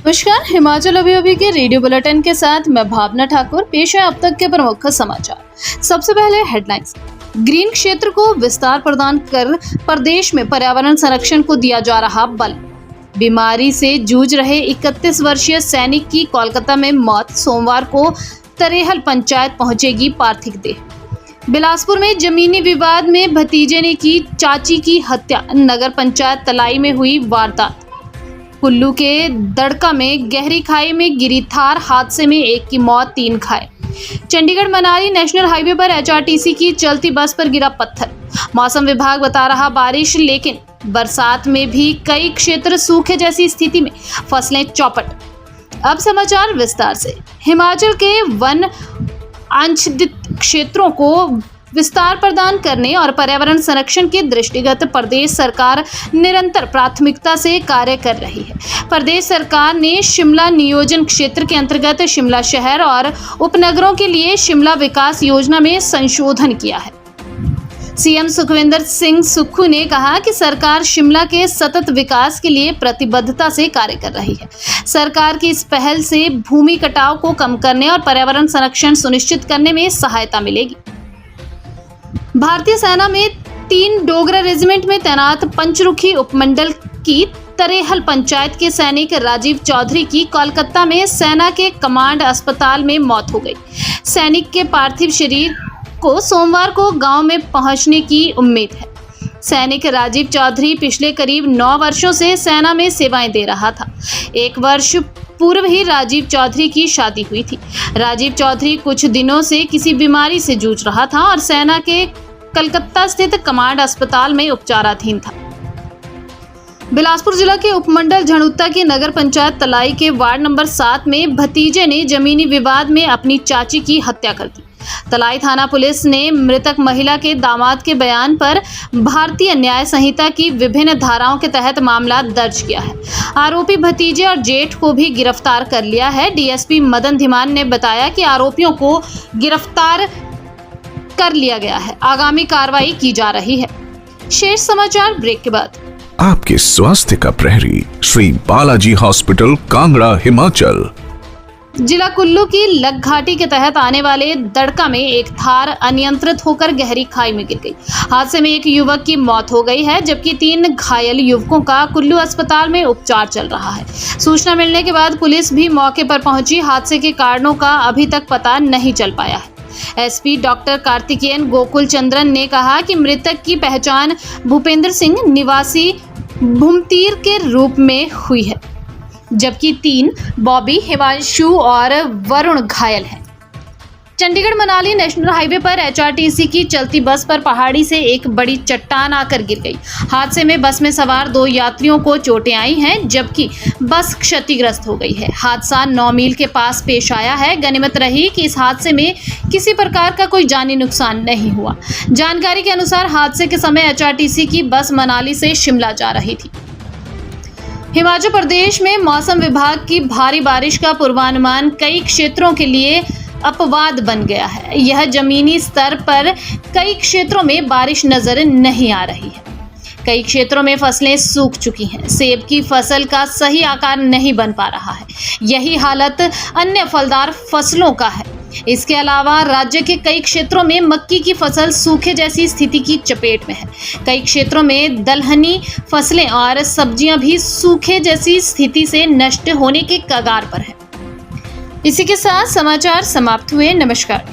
नमस्कार। हिमाचल अभी के रेडियो बुलेटिन के साथ मैं भावना ठाकुर। पेश है अब तक के प्रमुख समाचार। सबसे पहले हेडलाइंस। ग्रीन क्षेत्र को विस्तार प्रदान कर प्रदेश में पर्यावरण संरक्षण को दिया जा रहा बल। बीमारी से जूझ रहे 31 वर्षीय सैनिक की कोलकाता में मौत। सोमवार को तरेहल पंचायत पहुंचेगी पार्थिव देह। बिलासपुर में जमीनी विवाद में भतीजे ने की चाची की हत्या। नगर पंचायत तलाई में हुई वारदात। कुल्लू के दड़का में गहरी खाई में गिरी थार हादसे में एक की मौत, 3 घायल। चंडीगढ़ मनाली नेशनल हाईवे पर एचआरटीसी की चलती बस पर गिरा पत्थर। मौसम विभाग बता रहा बारिश, लेकिन बरसात में भी कई क्षेत्र सूखे जैसी स्थिति में, फसलें चौपट। अब समाचार विस्तार से। हिमाचल के वन आच्छादित क्षेत्रों को विस्तार प्रदान करने और पर्यावरण संरक्षण के दृष्टिगत प्रदेश सरकार निरंतर प्राथमिकता से कार्य कर रही है। प्रदेश सरकार ने शिमला नियोजन क्षेत्र के अंतर्गत शिमला शहर और उपनगरों के लिए शिमला विकास योजना में संशोधन किया है। सीएम सुखविंदर सिंह सुक्खू ने कहा कि सरकार शिमला के सतत विकास के लिए प्रतिबद्धता से कार्य कर रही है। सरकार की इस पहल से भूमि कटाव को कम करने और पर्यावरण संरक्षण सुनिश्चित करने में सहायता मिलेगी। भारतीय सेना में 3 डोगरा रेजिमेंट में तैनात पंचरुखी उपमंडल की तरेहल पंचायत के सैनिक राजीव चौधरी की कोलकाता में सेना के कमांड अस्पताल में मौत हो गई। सैनिक के पार्थिव शरीर को सोमवार को गांव में पहुंचने की उम्मीद है। सैनिक राजीव चौधरी पिछले करीब 9 वर्षों से सेना में सेवाएं दे रहा था। 1 वर्ष पूर्व ही राजीव चौधरी की शादी हुई थी। राजीव चौधरी कुछ दिनों से किसी बीमारी से जूझ रहा था और सेना के कलकत्ता स्थित कमांड अस्पताल में उपचाराधीन था। बिलासपुर जिला के उपमंडल झंडुत्ता की नगर पंचायत तलाई के वार्ड नंबर 7 में भतीजे ने जमीनी विवाद में अपनी चाची की हत्या कर दी। तलाई थाना पुलिस ने मृतक महिला के दामाद के बयान पर भारतीय न्याय संहिता की विभिन्न धाराओं के तहत मामला दर्ज किया है। आरोपी भतीजे और जेठ को भी गिरफ्तार कर लिया है। डीएसपी मदन धीमान ने बताया कि आरोपियों को गिरफ्तार कर लिया गया है। आगामी कार्रवाई की जा रही है। शेष समाचार ब्रेक के बाद। आपके स्वास्थ्य का प्रहरी श्री बालाजी हॉस्पिटल, कांगड़ा, हिमाचल। जिला कुल्लू की लग घाटी के तहत आने वाले दड़का में एक थार अनियंत्रित होकर गहरी खाई में गिर गई। हादसे में एक युवक की मौत हो गई है, जबकि 3 घायल युवकों का कुल्लू अस्पताल में उपचार चल रहा है। सूचना मिलने के बाद पुलिस भी मौके पर पहुंची। हादसे के कारणों का अभी तक पता नहीं चल पाया है। एसपी डॉक्टर कार्तिकेयन गोकुल चंद्रन ने कहा कि मृतक की पहचान भूपेंद्र सिंह निवासी भूमतीर के रूप में हुई है, जबकि 3 बॉबी, हिमांशु और वरुण घायल हैं। चंडीगढ़ मनाली नेशनल हाईवे पर एचआरटीसी की चलती बस पर पहाड़ी से एक बड़ी चट्टान आकर गिर गई। हादसे में बस में सवार 2 यात्रियों को चोटें आई हैं, जबकि बस क्षतिग्रस्त हो गई है। हादसा 9 मील के पास पेश आया है। गनीमत रही कि इस हादसे में किसी प्रकार का कोई जानी नुकसान नहीं हुआ। जानकारी के अनुसार हादसे के समय एचआरटीसी की बस मनाली से शिमला जा रही थी। हिमाचल प्रदेश में मौसम विभाग की भारी बारिश का पूर्वानुमान कई क्षेत्रों के लिए अपवाद बन गया है। यह जमीनी स्तर पर कई क्षेत्रों में बारिश नजर नहीं आ रही है। कई क्षेत्रों में फसलें सूख चुकी हैं। सेब की फसल का सही आकार नहीं बन पा रहा है। यही हालत अन्य फलदार फसलों का है। इसके अलावा राज्य के कई क्षेत्रों में मक्की की फसल सूखे जैसी स्थिति की चपेट में है। कई क्षेत्रों में दलहनी फसलें और सब्जियां भी सूखे जैसी स्थिति से नष्ट होने के कगार पर है। इसी के साथ समाचार समाप्त हुए। नमस्कार।